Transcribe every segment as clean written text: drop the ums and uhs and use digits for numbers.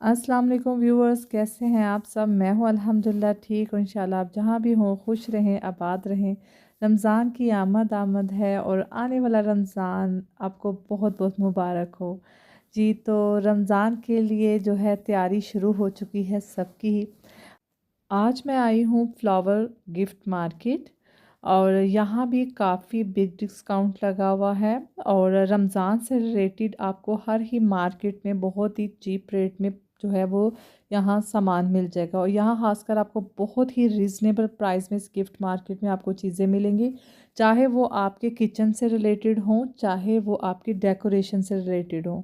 अस्सलाम वालेकुम व्यूअर्स, कैसे हैं आप सब। मैं हूँ अल्हम्दुलिल्लाह ठीक हूँ। इंशाल्लाह आप जहाँ भी हों खुश रहें, आबाद रहें। रमज़ान की आमद आमद है और आने वाला रमज़ान आपको बहुत बहुत मुबारक हो। जी, तो रमज़ान के लिए जो है तैयारी शुरू हो चुकी है सबकी। आज मैं आई हूँ फ्लावर गिफ्ट मार्केट और यहाँ भी काफ़ी बिग डिस्काउंट लगा हुआ है। और रमज़ान से रिलेटेड आपको हर ही मार्केट में बहुत ही चीप रेट में जो है वो यहाँ सामान मिल जाएगा। और यहाँ खासकर आपको बहुत ही रीज़नेबल प्राइस में इस गिफ्ट मार्केट में आपको चीज़ें मिलेंगी, चाहे वो आपके किचन से रिलेटेड हों, चाहे वो आपकी डेकोरेशन से रिलेटेड हों।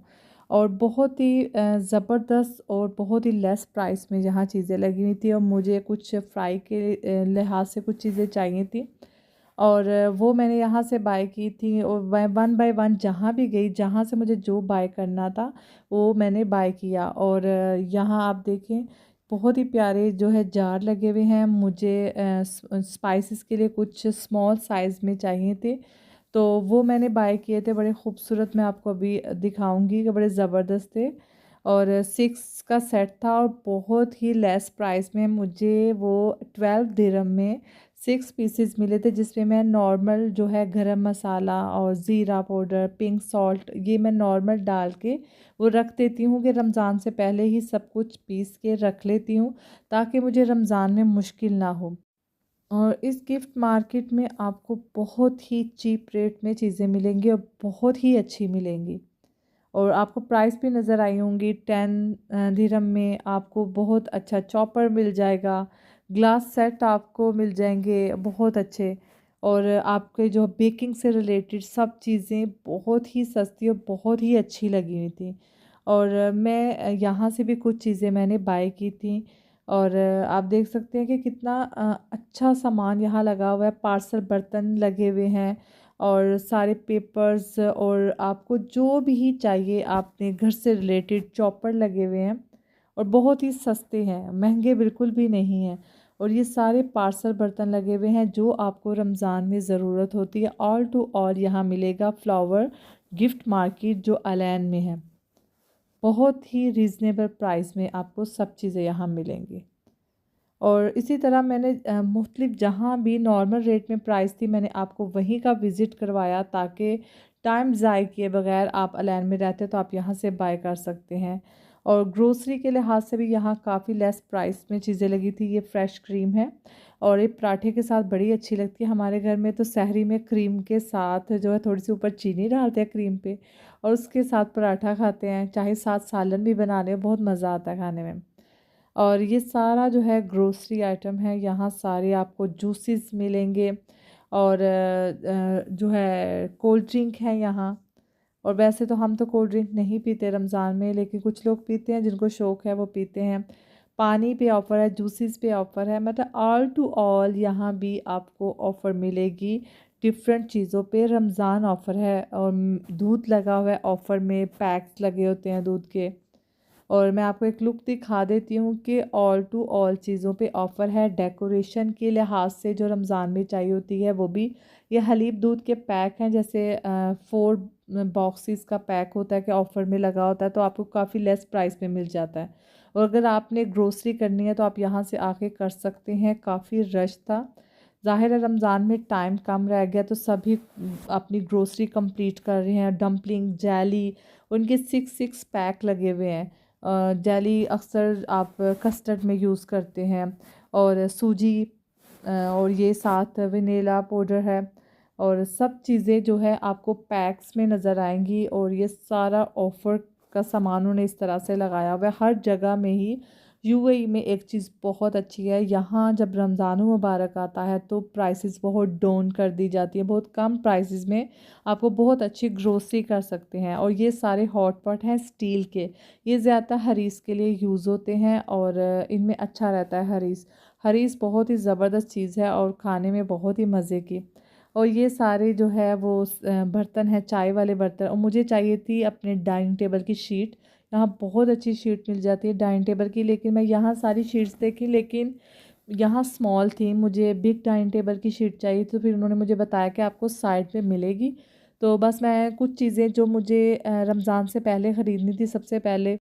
और बहुत ही ज़बरदस्त और बहुत ही लेस प्राइस में यहाँ चीज़ें लगी हुई थी। और मुझे कुछ फ्राई के लिहाज से कुछ चीज़ें चाहिए थी और वो मैंने यहाँ से बाय की थी। और मैं वन बाय वन जहाँ भी गई, जहाँ से मुझे जो बाय करना था वो मैंने बाय किया। और यहाँ आप देखें बहुत ही प्यारे जो है जार लगे हुए हैं। मुझे स्पाइसेस के लिए कुछ स्मॉल साइज़ में चाहिए थे, तो वो मैंने बाय किए थे। बड़े खूबसूरत, मैं आपको अभी दिखाऊंगी कि बड़े ज़बरदस्त थे। और 6 का सेट था और बहुत ही लेस प्राइस में मुझे वो 12 दिरहम में 6 पीसेस मिले थे, जिसमें मैं नॉर्मल जो है गरम मसाला और ज़ीरा पाउडर, पिंक सॉल्ट, ये मैं नॉर्मल डाल के वो रख देती हूँ कि रमज़ान से पहले ही सब कुछ पीस के रख लेती हूँ, ताकि मुझे रमज़ान में मुश्किल ना हो। और इस गिफ्ट मार्केट में आपको बहुत ही चीप रेट में चीज़ें मिलेंगी और बहुत ही अच्छी मिलेंगी। और आपको प्राइस भी नज़र आई होंगी। 10 दिरहम में आपको बहुत अच्छा चॉपर मिल जाएगा। ग्लास सेट आपको मिल जाएंगे बहुत अच्छे। और आपके जो बेकिंग से रिलेटेड सब चीज़ें बहुत ही सस्ती और बहुत ही अच्छी लगी हुई थी। और मैं यहाँ से भी कुछ चीज़ें मैंने बाय की थी। और आप देख सकते हैं कि कितना अच्छा सामान यहाँ लगा हुआ है। पार्सल बर्तन लगे हुए हैं और सारे पेपर्स, और आपको जो भी चाहिए आपने घर से रिलेटेड चॉपर लगे हुए हैं। और बहुत ही सस्ते हैं, महंगे बिल्कुल भी नहीं हैं। और ये सारे पार्सल बर्तन लगे हुए हैं जो आपको रमज़ान में ज़रूरत होती है। ऑल टू ऑल यहाँ मिलेगा फ्लावर गिफ्ट मार्केट जो अलैन में है। बहुत ही रीज़नेबल प्राइस में आपको सब चीज़ें यहाँ मिलेंगी। और इसी तरह मैंने मुख्तलिफ जहाँ भी नॉर्मल रेट में प्राइस थी, मैंने आपको वहीं का विज़िट करवाया, ताकि टाइम ज़ाय किए बगैर आप अलैन में रहते तो आप यहाँ से बाय कर सकते हैं। और ग्रोसरी के लिहाज से भी यहाँ काफ़ी लेस प्राइस में चीज़ें लगी थी। ये फ्रेश क्रीम है और ये पराठे के साथ बड़ी अच्छी लगती है। हमारे घर में तो सहरी में क्रीम के साथ जो है थोड़ी सी ऊपर चीनी डालते हैं क्रीम पे, और उसके साथ पराठा खाते हैं, चाहे साथ सालन भी बना लें, बहुत मज़ा आता है खाने में। और ये सारा जो है ग्रोसरी आइटम है, यहाँ सारे आपको जूसेस मिलेंगे। और जो है कोल्ड ड्रिंक है यहाँ। और वैसे तो हम तो कोल्ड ड्रिंक नहीं पीते रमज़ान में, लेकिन कुछ लोग पीते हैं, जिनको शौक़ है वो पीते हैं। पानी पे ऑफ़र है, जूसेस पे ऑफ़र है, मतलब ऑल टू ऑल यहाँ भी आपको ऑफ़र मिलेगी डिफरेंट चीज़ों पे। रमज़ान ऑफ़र है। और दूध लगा हुआ है ऑफ़र में, पैक्स लगे होते हैं दूध के। और मैं आपको एक लुक दिखा देती हूँ कि ऑल टू ऑल चीज़ों पे ऑफ़र है। डेकोरेशन के लिहाज से जो रमज़ान में चाहिए होती है वो भी, ये हलीब दूध के पैक हैं, जैसे 4 बॉक्सेस का पैक होता है कि ऑफ़र में लगा होता है, तो आपको काफ़ी लेस प्राइस में मिल जाता है। और अगर आपने ग्रोसरी करनी है तो आप यहाँ से आके कर सकते हैं। काफ़ी रश था, ज़ाहिर है रमज़ान में टाइम कम रह गया तो सभी अपनी ग्रोसरी कंप्लीट कर रहे हैं। डंपलिंग, जेली, उनके 6 पैक लगे हुए हैं। जेली अक्सर आप कस्टर्ड में यूज़ करते हैं। और सूजी, और ये साथ वनीला पाउडर है। और सब चीज़ें जो है आपको पैक्स में नज़र आएंगी। और ये सारा ऑफ़र का सामान उन्होंने इस तरह से लगाया हुआ है हर जगह में ही। यूएई में एक चीज़ बहुत अच्छी है, यहाँ जब रमज़ान मुबारक आता है तो प्राइसेस बहुत डाउन कर दी जाती है। बहुत कम प्राइसेस में आपको बहुत अच्छी ग्रोसरी कर सकते हैं। और ये सारे हॉट पॉट हैं स्टील के, ये ज़्यादा हरीस के लिए यूज़ होते हैं। और इनमें अच्छा रहता है हरीस। हरीस बहुत ही ज़बरदस्त चीज़ है और खाने में बहुत ही मज़े की। और ये सारे जो है वो बर्तन है, चाय वाले बर्तन। और मुझे चाहिए थी अपने डाइनिंग टेबल की शीट। यहाँ बहुत अच्छी शीट मिल जाती है डाइनिंग टेबल की, लेकिन मैं यहाँ सारी शीट्स देखी, लेकिन यहाँ स्मॉल थी। मुझे बिग डाइनिंग टेबल की शीट चाहिए, तो फिर उन्होंने मुझे बताया कि आपको साइड पे मिलेगी। तो बस मैं कुछ चीज़ें जो मुझे रमज़ान से पहले ख़रीदनी थी सबसे पहले,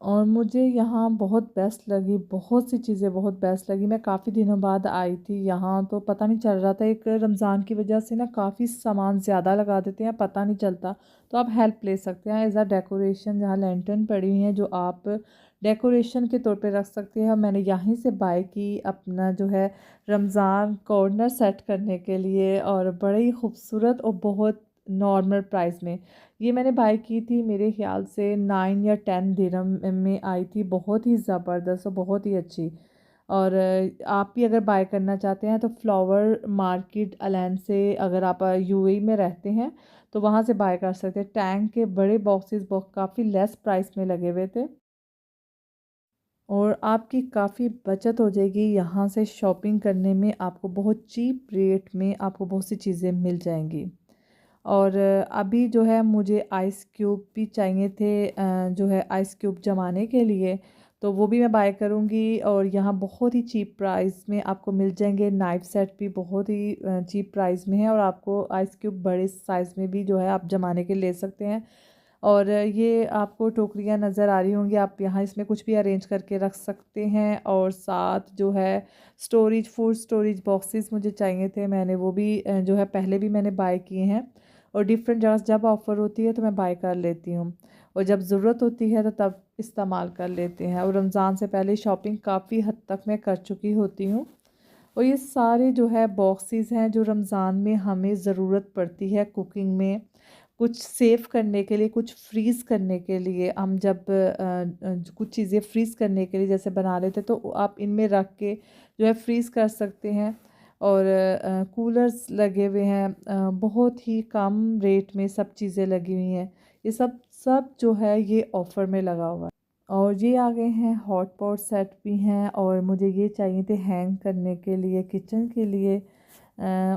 और मुझे यहाँ बहुत बेस्ट लगी, बहुत सी चीज़ें बहुत बेस्ट लगी। मैं काफ़ी दिनों बाद आई थी यहाँ, तो पता नहीं चल रहा था। एक रमज़ान की वजह से ना काफ़ी सामान ज़्यादा लगा देते हैं, पता नहीं चलता। तो आप हेल्प ले सकते हैं एज़ अ डेकोरेशन। जहाँ लैंटर्न पड़ी हुई हैं जो आप डेकोरेशन के तौर पे रख सकते हैं। मैंने यहीं से बाय की अपना जो है रमज़ान कॉर्नर सेट करने के लिए, और बड़े ही खूबसूरत और बहुत नॉर्मल प्राइस में ये मैंने बाय की थी। मेरे ख़्याल से 9 या 10 दिरहम में आई थी। बहुत ही ज़बरदस्त और बहुत ही अच्छी। और आप भी अगर बाय करना चाहते हैं तो फ्लावर मार्केट अलेन से, अगर आप यूएई में रहते हैं तो वहाँ से बाय कर सकते हैं। टैंक के बड़े बॉक्सेस काफ़ी लेस प्राइस में लगे हुए थे, और आपकी काफ़ी बचत हो जाएगी। यहाँ से शॉपिंग करने में आपको बहुत चीप रेट में आपको बहुत सी चीज़ें मिल जाएंगी। और अभी जो है मुझे आइस क्यूब भी चाहिए थे, जो है आइस क्यूब जमाने के लिए, तो वो भी मैं बाय करूँगी। और यहाँ बहुत ही चीप प्राइस में आपको मिल जाएंगे। नाइफ सेट भी बहुत ही चीप प्राइस में है, और आपको आइस क्यूब बड़े साइज़ में भी जो है आप जमाने के ले सकते हैं। और ये आपको टोकरियाँ नज़र आ रही होंगी, आप यहाँ इसमें कुछ भी अरेंज करके रख सकते हैं। और साथ जो है स्टोरेज, फूड स्टोरेज बॉक्सेस मुझे चाहिए थे, मैंने वो भी जो है पहले भी मैंने बाय किए हैं। और डिफरेंट जगह जब ऑफ़र होती है तो मैं बाय कर लेती हूँ, और जब ज़रूरत होती है तो तब इस्तेमाल कर लेते हैं। और रमज़ान से पहले शॉपिंग काफ़ी हद तक मैं कर चुकी होती हूँ। और ये सारे जो है बॉक्सेस हैं जो रमज़ान में हमें ज़रूरत पड़ती है कुकिंग में, कुछ सेव करने के लिए, कुछ फ्रीज़ करने के लिए। हम जब कुछ चीज़ें फ्रीज़ करने के लिए जैसे बना लेते तो आप इनमें रख के जो है फ्रीज़ कर सकते हैं। और कूलर्स लगे हुए हैं, बहुत ही कम रेट में सब चीज़ें लगी हुई हैं। ये सब सब जो है ये ऑफ़र में लगा हुआ है। और ये आ गए हैं हॉट पॉट सेट भी हैं, और मुझे ये चाहिए थे हैंग करने के लिए किचन के लिए।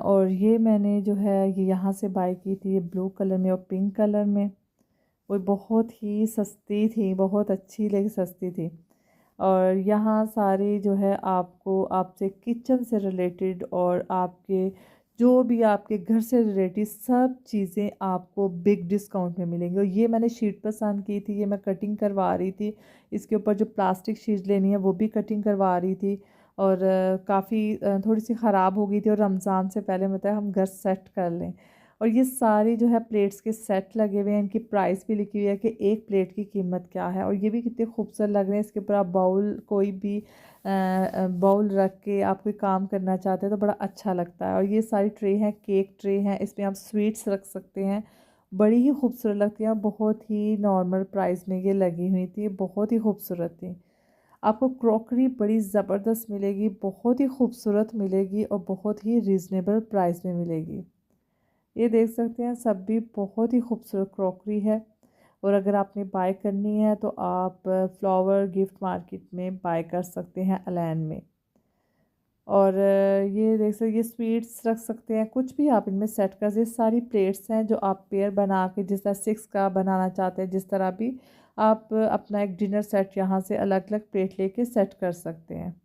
और ये मैंने जो है ये यहाँ से बाय की थी, ये ब्लू कलर में और पिंक कलर में। वो बहुत ही सस्ती थी, बहुत अच्छी लेकिन सस्ती थी। और यहाँ सारी जो है आपको आपसे किचन से रिलेटेड और आपके जो भी आपके घर से रिलेटेड सब चीज़ें आपको बिग डिस्काउंट में मिलेंगी। और ये मैंने शीट पसंद की थी, ये मैं कटिंग करवा रही थी। इसके ऊपर जो प्लास्टिक शीट लेनी है वो भी कटिंग करवा रही थी। और काफ़ी थोड़ी सी ख़राब हो गई थी, और रमज़ान से पहले मतलब हम घर सेट कर लें। और ये सारी जो है प्लेट्स के सेट लगे हुए हैं, इनकी प्राइस भी लिखी हुई है कि एक प्लेट की कीमत क्या है। और ये भी कितने खूबसूरत लग रहे हैं। इसके ऊपर आप बाउल कोई भी बाउल रख के आप कोई काम करना चाहते हैं तो बड़ा अच्छा लगता है। और ये सारी ट्रे हैं, केक ट्रे हैं, इसमें आप स्वीट्स रख सकते हैं। बड़ी ही खूबसूरत लगती हैं, और बहुत ही नॉर्मल प्राइस में ये लगी हुई थी, बहुत ही खूबसूरत थी। आपको क्रॉकरी बड़ी ज़बरदस्त मिलेगी, बहुत ही खूबसूरत मिलेगी, और बहुत ही रीज़नेबल प्राइस में मिलेगी। ये देख सकते हैं सब भी बहुत ही खूबसूरत क्रॉकरी है। और अगर आपने बाय करनी है तो आप फ्लावर गिफ्ट मार्केट में बाय कर सकते हैं अलेन में। और ये देख सकते, ये स्वीट्स रख सकते हैं, कुछ भी आप इनमें सेट कर सकते। सारी प्लेट्स हैं जो आप पेयर बना के जिस तरह 6 का बनाना चाहते हैं, जिस तरह भी आप अपना एक डिनर सेट यहाँ से अलग अलग प्लेट लेके सेट कर सकते हैं।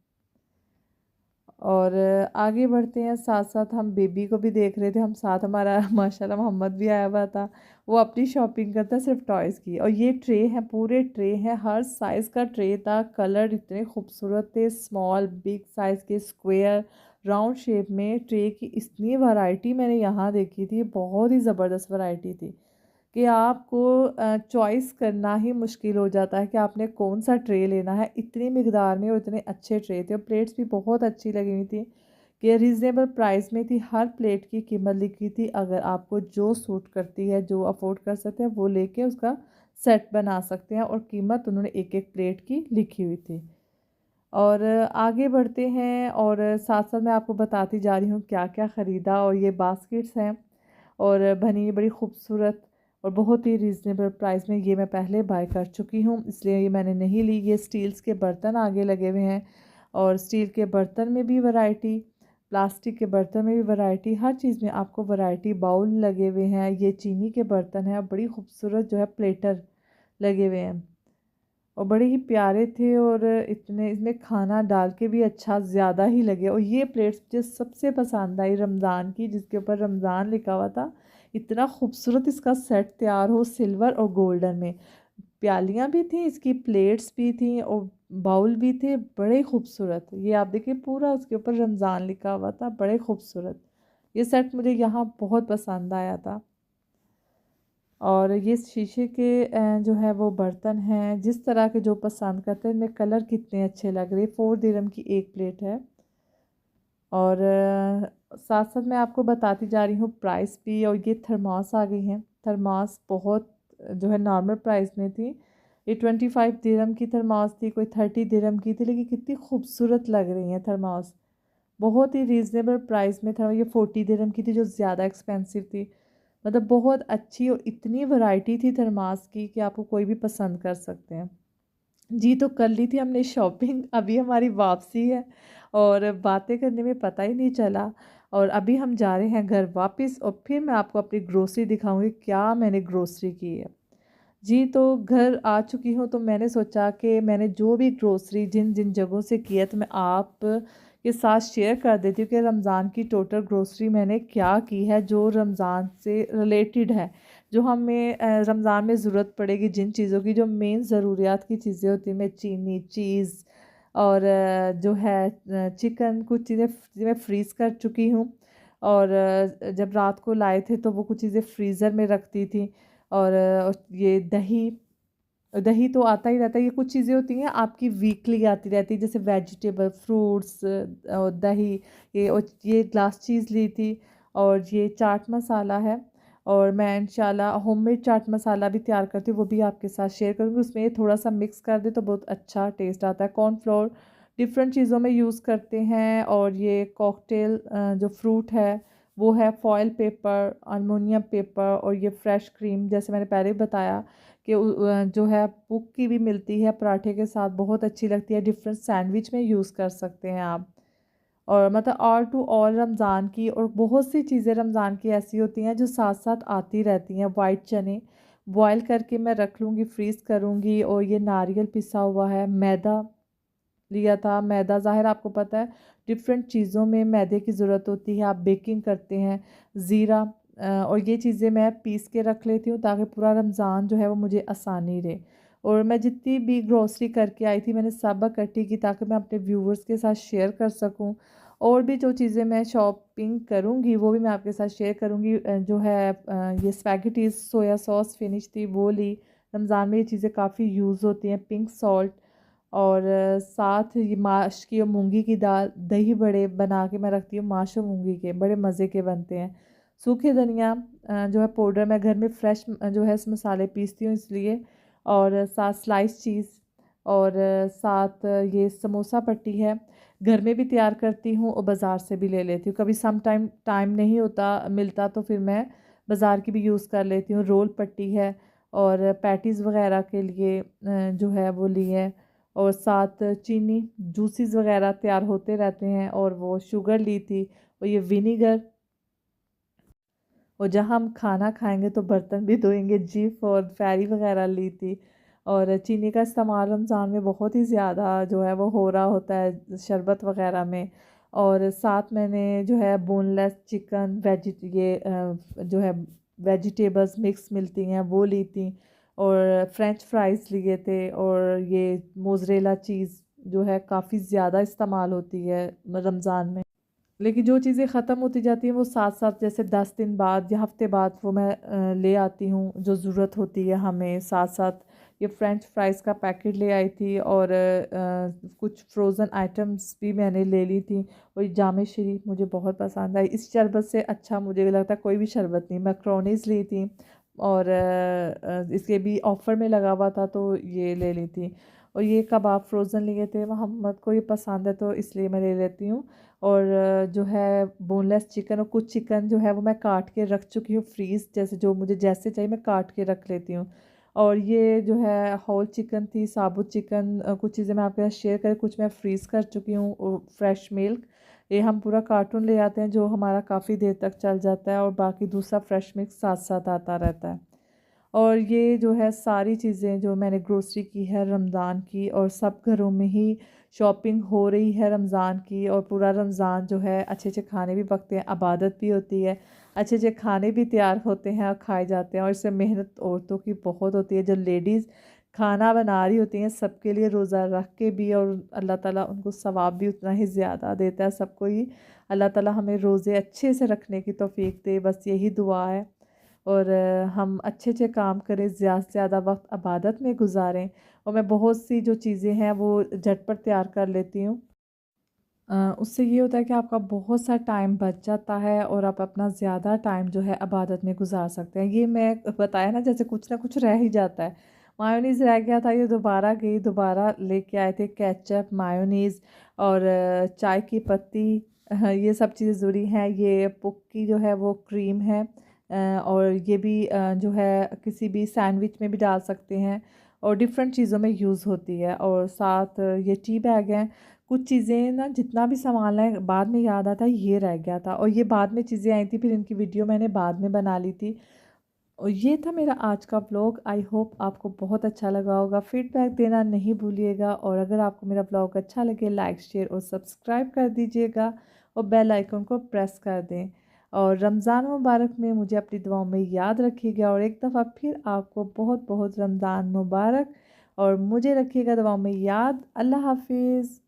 और आगे बढ़ते हैं, साथ साथ हम बेबी को भी देख रहे थे। हम साथ हमारा माशाल्लाह मोहम्मद भी आया हुआ था। वो अपनी शॉपिंग करता है सिर्फ टॉयज़ की। और ये ट्रे हैं, पूरे ट्रे हैं, हर साइज़ का ट्रे था। कलर इतने खूबसूरत थे, स्मॉल बिग साइज़ के, स्क्वायर, राउंड शेप में ट्रे की इतनी वैरायटी मैंने यहाँ देखी थी। बहुत ही ज़बरदस्त वैरायटी थी कि आपको चॉइस करना ही मुश्किल हो जाता है कि आपने कौन सा ट्रे लेना है। इतनी मिकदार में और इतने अच्छे ट्रे थे, और प्लेट्स भी बहुत अच्छी लगी हुई थी कि रीज़नेबल प्राइस में थी। हर प्लेट की कीमत लिखी थी, अगर आपको जो सूट करती है, जो अफोर्ड कर सकते हैं, वो लेके उसका सेट बना सकते हैं। और कीमत उन्होंने एक एक प्लेट की लिखी हुई थी। और आगे बढ़ते हैं, और साथ साथ मैं आपको बताती जा रही हूँ क्या क्या ख़रीदा। और ये बास्केट्स हैं, और बनी बड़ी खूबसूरत और बहुत ही रीज़नेबल प्राइस में। ये मैं पहले बाय कर चुकी हूँ, इसलिए ये मैंने नहीं ली। ये स्टील्स के बर्तन आगे लगे हुए हैं, और स्टील के बर्तन में भी वैरायटी, प्लास्टिक के बर्तन में भी वैरायटी, हर चीज़ में आपको वैरायटी। बाउल लगे हुए हैं, ये चीनी के बर्तन हैं, और बड़ी खूबसूरत जो है प्लेटर लगे हुए हैं, और बड़े ही प्यारे थे। और इतने इसमें खाना डाल के भी अच्छा ज़्यादा ही लगे। और ये प्लेट्स मुझे सबसे पसंद आई रमज़ान की, जिसके ऊपर रमज़ान लिखा हुआ था। इतना खूबसूरत इसका सेट तैयार हो, सिल्वर और गोल्डन में। प्यालियाँ भी थी, इसकी प्लेट्स भी थी और बाउल भी थे, बड़े खूबसूरत। ये आप देखिए पूरा उसके ऊपर रमज़ान लिखा हुआ था, बड़े खूबसूरत। ये सेट मुझे यहाँ बहुत पसंद आया था। और ये शीशे के जो है वो बर्तन हैं, जिस तरह के जो पसंद करते हैं। इनमें कलर कितने अच्छे लग रहे हैं। 4 दिरहम की एक प्लेट है। और साथ साथ मैं आपको बताती जा रही हूँ प्राइस भी। और ये थर्मास आ गई हैं। थर्मास बहुत जो है नॉर्मल प्राइस में थी। ये 25 दिरहम की थर्मास थी, कोई 30 दिरहम की थी, लेकिन कितनी खूबसूरत लग रही हैं थर्मास। बहुत ही रीज़नेबल प्राइस में था। ये 40 दिरहम की थी, जो ज़्यादा एक्सपेंसिव थी। मतलब बहुत अच्छी और इतनी वैरायटी थी थर्मास की कि आपको कोई भी पसंद कर सकते हैं। जी, तो कर ली थी हमने शॉपिंग, अभी हमारी वापसी है और बातें करने में पता ही नहीं चला। और अभी हम जा रहे हैं घर वापस और फिर मैं आपको अपनी ग्रोसरी दिखाऊंगी, क्या मैंने ग्रोसरी की है। जी, तो घर आ चुकी हूँ, तो मैंने सोचा कि मैंने जो भी ग्रोसरी जिन जिन जगहों से की है, तो मैं आप के साथ शेयर कर देती हूँ कि रमज़ान की टोटल ग्रोसरी मैंने क्या की है, जो रमज़ान से रिलेटेड है, जो हमें रमज़ान में ज़रूरत पड़ेगी, जिन चीज़ों की जो मेन ज़रूरियात की चीज़ें होती हैं। मैं चीनी, चीज़ और जो है चिकन, कुछ चीज़ें मैं फ्रीज़ कर चुकी हूँ। और जब रात को लाए थे तो वो कुछ चीज़ें फ्रीज़र में रखती थी। और ये दही, दही तो आता ही रहता है। ये कुछ चीज़ें होती हैं आपकी वीकली आती रहती है, जैसे वेजिटेबल, फ्रूट्स और दही। ये ग्लास चीज़ ली थी। और ये चाट मसाला है। और मैं इंशाल्लाह होममेड चाट मसाला भी तैयार करती हूँ, वो भी आपके साथ शेयर करूँगी। उसमें ये थोड़ा सा मिक्स कर दे तो बहुत अच्छा टेस्ट आता है। कॉर्नफ्लोर डिफरेंट चीज़ों में यूज़ करते हैं। और ये कॉकटेल जो फ्रूट है वो है फॉयल पेपर, अल्मुनियम पेपर। और ये फ्रेश क्रीम, जैसे मैंने पहले बताया कि जो है पुक की भी मिलती है, पराठे के साथ बहुत अच्छी लगती है। डिफरेंट सैंडविच में यूज़ कर सकते हैं आप। और मतलब ऑल टू ऑल रमज़ान की और बहुत सी चीज़ें रमज़ान की ऐसी होती हैं जो साथ साथ आती रहती हैं। वाइट चने बॉयल करके मैं रख लूँगी, फ्रीज़ करूँगी। और ये नारियल पिसा हुआ है। मैदा लिया था। मैदा ज़ाहिर आपको पता है डिफरेंट चीज़ों में मैदे की ज़रूरत होती है, आप बेकिंग करते हैं। ज़ीरा और ये चीज़ें मैं पीस के रख लेती हूँ, ताकि पूरा रमज़ान जो है वो मुझे आसानी रहे। और मैं जितनी भी ग्रॉसरी करके आई थी, मैंने सब इकट्ठी की, ताकि मैं अपने व्यूवर्स के साथ शेयर कर सकूँ। और भी जो चीज़ें मैं शॉपिंग करूँगी वो भी मैं आपके साथ शेयर करूँगी। जो है ये स्पैगेटीज़ सोया सॉस फिनिश थी, वो ली। रमज़ान में ये चीज़ें काफ़ी यूज़ होती हैं। पिंक सॉल्ट और साथ ये माश की और मूंगी की दाल, दही बड़े बना के मैं रखती हूँ। माश और मूंगी के बड़े मज़े के बनते हैं। सूखे धनिया जो है पाउडर, मैं घर में फ्रेश जो है मसाले पीसती हूँ इसलिए। और साथ स्लाइस चीज़। और साथ ये समोसा पट्टी है, घर में भी तैयार करती हूँ और बाज़ार से भी ले लेती हूँ। कभी सम टाइम नहीं होता मिलता तो फिर मैं बाज़ार की भी यूज़ कर लेती हूँ। रोल पट्टी है। और पैटीज़ वगैरह के लिए जो है वो ली है। और साथ चीनी, जूसेस वगैरह तैयार होते रहते हैं। और वो शुगर ली थी। और ये विनीगर। और जहाँ हम खाना खाएंगे तो बर्तन भी धोएंगे, जीप और फैरी वगैरह ली थी। और चीनी का इस्तेमाल रमज़ान में बहुत ही ज़्यादा जो है वो हो रहा होता है शरबत वगैरह में। और साथ मैंने जो है बोनलेस चिकन जो है वेजिटेबल्स मिक्स मिलती हैं वो ली थी। और फ्रेंच फ्राइज़ लिए थे। और ये मोज़रेला चीज़ जो है काफ़ी ज़्यादा इस्तेमाल होती है रमज़ान में। लेकिन जो चीज़ें ख़त्म होती जाती हैं वो साथ साथ, जैसे 10 दिन बाद या हफ्ते बाद वो मैं ले आती हूँ, जो ज़रूरत होती है हमें। साथ साथ ये फ्रेंच फ्राइज़ का पैकेट ले आई थी। और कुछ फ्रोज़न आइटम्स भी मैंने ले ली थी। और जामे श्री मुझे बहुत पसंद आई। इस शरबत से अच्छा मुझे लगता है कोई भी शरबत नहीं। मैक्रोनीस ली थी। और इसके भी ऑफ़र में लगा हुआ था तो ये ले ली थी। और ये कबाब फ्रोज़न लिए थे, मोहम्मद को ये पसंद है तो इसलिए मैं ले लेती हूँ। और जो है बोनलेस चिकन, और कुछ चिकन जो है वो मैं काट के रख चुकी हूँ फ्रीज़, जैसे जो मुझे जैसे चाहिए मैं काट के रख लेती हूँ। और ये जो है होल चिकन थी, साबुत चिकन। कुछ चीज़ें मैं आपके साथ शेयर कर, कुछ मैं फ्रीज़ कर चुकी हूँ। और फ्रेश मिल्क, ये हम पूरा कार्टून ले आते हैं जो हमारा काफ़ी देर तक चल जाता है। और बाकी दूसरा फ्रेश मिल्क साथ साथ आता रहता है। और ये जो है सारी चीज़ें जो मैंने ग्रोसरी की है रमज़ान की, और सब घरों में ही शॉपिंग हो रही है रमज़ान की। और पूरा रमज़ान जो है अच्छे अच्छे खाने भी पकते हैं, इबादत भी होती है, अच्छे अच्छे खाने भी तैयार होते हैं और खाए जाते हैं। और इसमें मेहनत औरतों की बहुत होती है। जो लेडीज़ खाना बना रही होती हैं सबके लिए रोज़ा रख के भी, और अल्लाह ताला उनको सवाब भी उतना ही ज़्यादा देता है सबको ही। अल्लाह ताला हमें रोज़े अच्छे से रखने की तौफ़ीक दे, बस यही दुआ है। और हम अच्छे-अच्छे काम करें, ज़्यादा से ज़्यादा वक़्त इबादत में गुज़ारें। और मैं बहुत सी जो चीज़ें हैं वो झटपट तैयार कर लेती हूँ। उससे ये होता है कि आपका बहुत सा टाइम बच जाता है और आप अपना ज़्यादा टाइम जो है इबादत में गुज़ार सकते हैं। ये मैं बताया ना, जैसे कुछ ना कुछ रह ही जाता है। मायोनीज़ रह गया था, ये दोबारा गई, दोबारा लेके आए थे केचप, मायोनीज़ और चाय की पत्ती। ये सब चीज़ें ज़रूरी हैं। ये पुक की जो है वो क्रीम है, और ये भी जो है किसी भी सैंडविच में भी डाल सकते हैं और डिफ़रेंट चीज़ों में यूज़ होती है। और साथ ये टी बैग हैं। कुछ चीज़ें ना, जितना भी सामान लाए बाद में याद आता है ये रह गया था, और ये बाद में चीज़ें आई थी, फिर इनकी वीडियो मैंने बाद में बना ली थी। और ये था मेरा आज का व्लॉग। आई होप आपको बहुत अच्छा लगा होगा। फीडबैक देना नहीं भूलिएगा, और अगर आपको मेरा व्लॉग अच्छा लगे लाइक शेयर और सब्सक्राइब कर दीजिएगा और बेल आइकन को प्रेस कर दें। और रमज़ान मुबारक में मुझे अपनी दुआओं में याद रखिएगा, और एक दफ़ा फिर आपको बहुत बहुत रमज़ान मुबारक, और मुझे रखिएगा दुआओं में याद। अल्लाह हाफिज़।